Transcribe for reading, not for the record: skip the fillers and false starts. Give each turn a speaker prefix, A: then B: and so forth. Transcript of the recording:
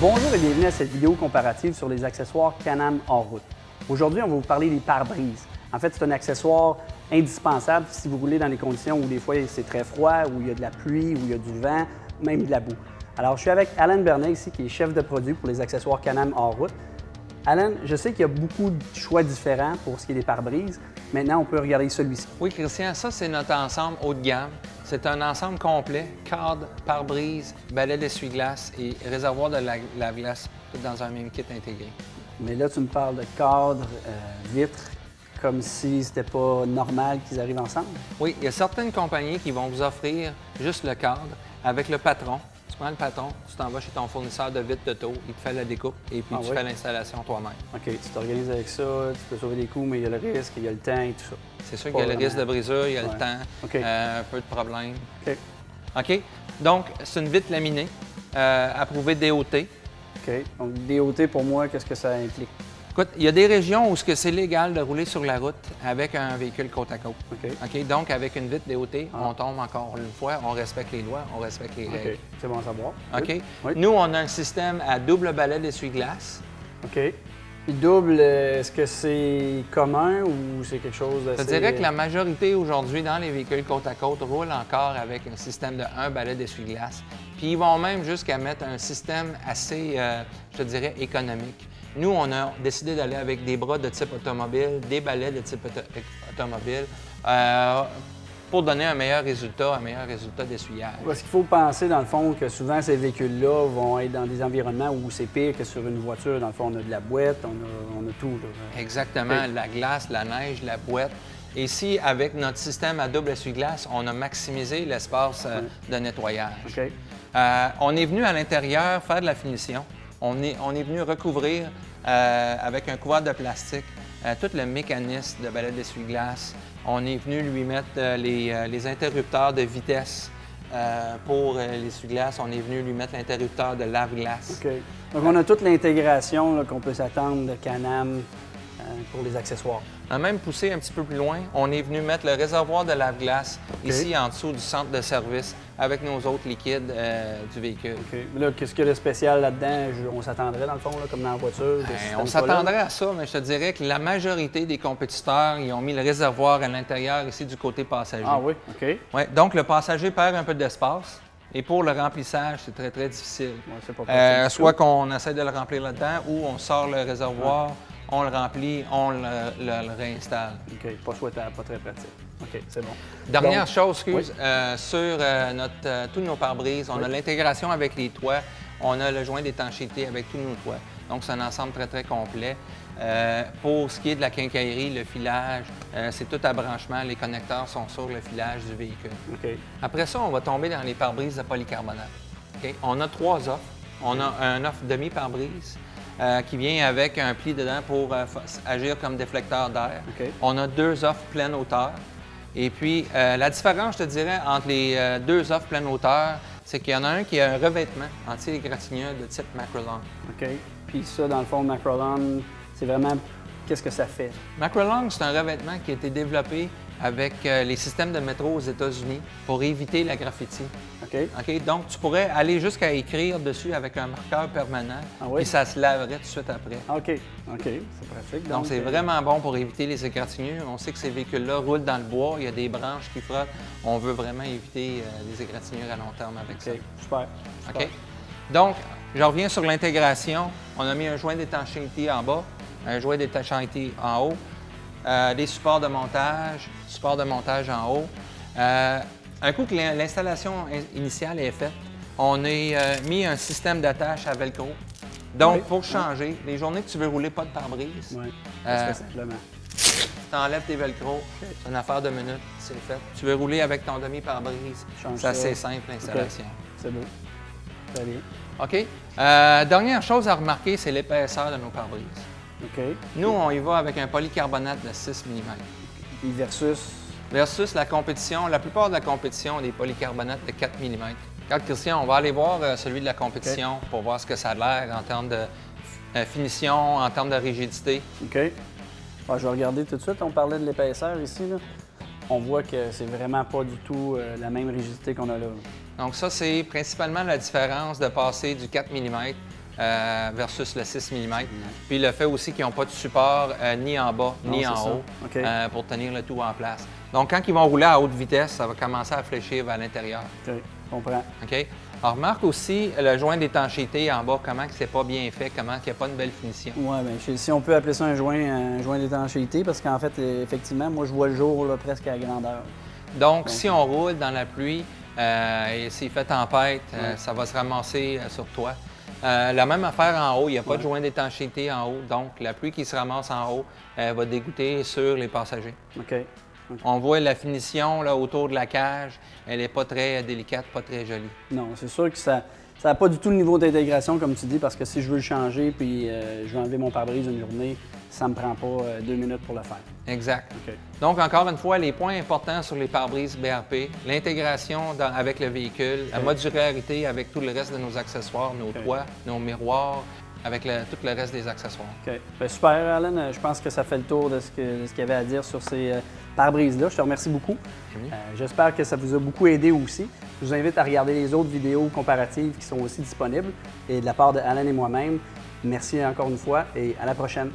A: Bonjour et bienvenue à cette vidéo comparative sur les accessoires Can-Am hors route. Aujourd'hui, on va vous parler des pare-brises. En fait, c'est un accessoire indispensable si vous roulez dans des conditions où des fois c'est très froid, où il y a de la pluie, où il y a du vent, même de la boue. Alors, je suis avec Alan Bernet ici, qui est chef de produit pour les accessoires Can-Am hors route. Alan, je sais qu'il y a beaucoup de choix différents pour ce qui est des pare-brises. Maintenant, on peut regarder celui-ci.
B: Oui, Christian, ça, c'est notre ensemble haut de gamme. C'est un ensemble complet, cadre, pare-brise, balai d'essuie-glace et réservoir de lave-glace, tout dans un même kit intégré.
A: Mais là, tu me parles de cadre, vitres, comme si c'était pas normal qu'ils arrivent ensemble.
B: Oui, il y a certaines compagnies qui vont vous offrir juste le cadre avec le patron. Tu prends le patron, tu t'en vas chez ton fournisseur de vitres d'auto, il te fait la découpe et puis tu fais l'installation toi-même.
A: OK, tu t'organises avec ça, tu peux sauver des coûts, mais il y a le risque, il y a le temps et tout ça.
B: C'est sûr qu'il y a le risque de brisure, il y a le temps, un peu de problème. OK. Donc, c'est une vitre laminée, approuvée DOT.
A: OK. Donc, DOT, pour moi, qu'est-ce que ça implique?
B: Écoute, il y a des régions où c'est légal de rouler sur la route avec un véhicule côte à côte. OK. Donc, avec une vitre DOT, on tombe encore une fois, on respecte les lois, on respecte les règles.
A: C'est bon à savoir.
B: OK. Oui. Nous, on a un système à double balai d'essuie-glace.
A: OK. Puis double, est-ce que c'est commun ou c'est quelque chose d'assez...
B: Je dirais que la majorité aujourd'hui dans les véhicules côte à côte roulent encore avec un système de un balai d'essuie-glace. Puis ils vont même jusqu'à mettre un système assez, je te dirais, économique. Nous, on a décidé d'aller avec des bras de type automobile, des balais de type automobile, pour donner un meilleur résultat d'essuyage.
A: Parce qu'il faut penser, dans le fond, que souvent, ces véhicules-là vont être dans des environnements où c'est pire que sur une voiture. Dans le fond, on a de la boîte, on a tout. Là.
B: Exactement, la glace, la neige, la boîte. Et ici, avec notre système à double essuie-glace, on a maximisé l'espace de nettoyage. On est venu à l'intérieur faire de la finition. On est venu recouvrir avec un couvercle de plastique tout le mécanisme de balai d'essuie-glace. On est venu lui mettre les interrupteurs de vitesse pour l'essuie-glace. On est venu lui mettre l'interrupteur de lave-glace.
A: Donc, on a toute l'intégration qu'on peut s'attendre de Can-Am pour les accessoires.
B: On a même poussé un petit peu plus loin. On est venu mettre le réservoir de lave-glace ici en dessous du centre de service avec nos autres liquides du véhicule.
A: Là, qu'est-ce qu'il y a de spécial là-dedans? On s'attendrait, dans le fond, là, comme dans la voiture?
B: On s'attendrait à ça, mais je te dirais que la majorité des compétiteurs, ils ont mis le réservoir à l'intérieur ici du côté passager.
A: Ah oui? OK.
B: Ouais, donc, le passager perd un peu d'espace. Et pour le remplissage, c'est très, très difficile.
A: C'est pas
B: soit qu'on essaie de le remplir là-dedans ou on sort le réservoir, on le remplit, on le réinstalle.
A: OK, pas souhaitable, pas très pratique. OK, c'est bon.
B: Dernière chose, sur tous nos pare-brises, on a l'intégration avec les toits, on a le joint d'étanchéité avec tous nos toits. Donc, c'est un ensemble très, très complet. Pour ce qui est de la quincaillerie, le filage, c'est tout à branchement. Les connecteurs sont sur le filage du véhicule. Après ça, on va tomber dans les pare-brises de polycarbonate. On a 3 offres. On a un offre demi-pare-brise qui vient avec un pli dedans pour agir comme déflecteur d'air. On a 2 offres pleine hauteur. Et puis, la différence, je te dirais, entre les 2 offres pleine hauteur, c'est qu'il y en a un qui a un revêtement anti-égratignure de type Macrolon.
A: OK. Puis ça, dans le fond, Macrolon, c'est vraiment... Qu'est-ce que ça fait?
B: Macrolon, c'est un revêtement qui a été développé avec les systèmes de métro aux États-Unis pour éviter la graffiti. Donc, tu pourrais aller jusqu'à écrire dessus avec un marqueur permanent, puis ça se laverait tout de suite après.
A: OK, c'est pratique.
B: Donc, c'est vraiment bon pour éviter les égratignures. On sait que ces véhicules-là roulent dans le bois, il y a des branches qui frottent. On veut vraiment éviter les égratignures à long terme avec ça.
A: Super.
B: Donc, je reviens sur l'intégration. On a mis un joint d'étanchéité en bas, un joint d'étanchéité en haut, des supports de montage en haut. Un coup que l'installation initiale est faite, on a mis un système d'attache à velcro. Donc, pour changer, les journées que tu veux rouler pas de pare-brise,
A: simplement.
B: Tu enlèves tes velcro, c'est une affaire de minutes, c'est fait. Tu veux rouler avec ton demi-pare-brise, c'est assez simple l'installation.
A: C'est beau. Très bien.
B: OK. Dernière chose à remarquer, c'est l'épaisseur de nos pare-brises. Nous, on y va avec un polycarbonate de 6 mm. Versus la compétition, la plupart de la compétition a des polycarbonates de 4 mm. Regarde, Christian, on va aller voir celui de la compétition pour voir ce que ça a l'air en termes de finition, en termes de rigidité.
A: OK. Je vais regarder tout de suite. On parlait de l'épaisseur ici. Là. On voit que c'est vraiment pas du tout la même rigidité qu'on a là.
B: Donc ça, c'est principalement la différence de passer du 4 mm versus le 6 mm. Puis le fait aussi qu'ils n'ont pas de support ni en bas ni en haut pour tenir le tout en place. Donc, quand ils vont rouler à haute vitesse, ça va commencer à fléchir vers l'intérieur.
A: OK, je comprends.
B: OK? Alors, remarque aussi le joint d'étanchéité en bas, comment c'est pas bien fait, comment il n'y a pas une belle finition.
A: Oui, bien, si on peut appeler ça un joint d'étanchéité, parce qu'en fait, effectivement, moi, je vois le jour là, presque à grandeur.
B: Donc, si on roule dans la pluie et s'il fait tempête, ça va se ramasser sur toi. La même affaire en haut, il n'y a pas de joint d'étanchéité en haut, donc la pluie qui se ramasse en haut va dégoûter sur les passagers.
A: OK.
B: On voit la finition là, autour de la cage, elle n'est pas très délicate, pas très jolie.
A: Non, c'est sûr que ça n'a pas du tout le niveau d'intégration, comme tu dis, parce que si je veux le changer puis je veux enlever mon pare-brise une journée, ça ne me prend pas 2 minutes pour le faire.
B: Exact.
A: Okay.
B: Donc, encore une fois, les points importants sur les pare-brises BRP, l'intégration avec le véhicule, la modularité avec tout le reste de nos accessoires, nos toits, nos miroirs, avec tout le reste des accessoires.
A: OK. Bien, super, Alan. Je pense que ça fait le tour de ce qu'il y avait à dire sur ces pare-brises-là. Je te remercie beaucoup. J'espère que ça vous a beaucoup aidé aussi. Je vous invite à regarder les autres vidéos comparatives qui sont aussi disponibles. Et de la part de Alan et moi-même, merci encore une fois et à la prochaine.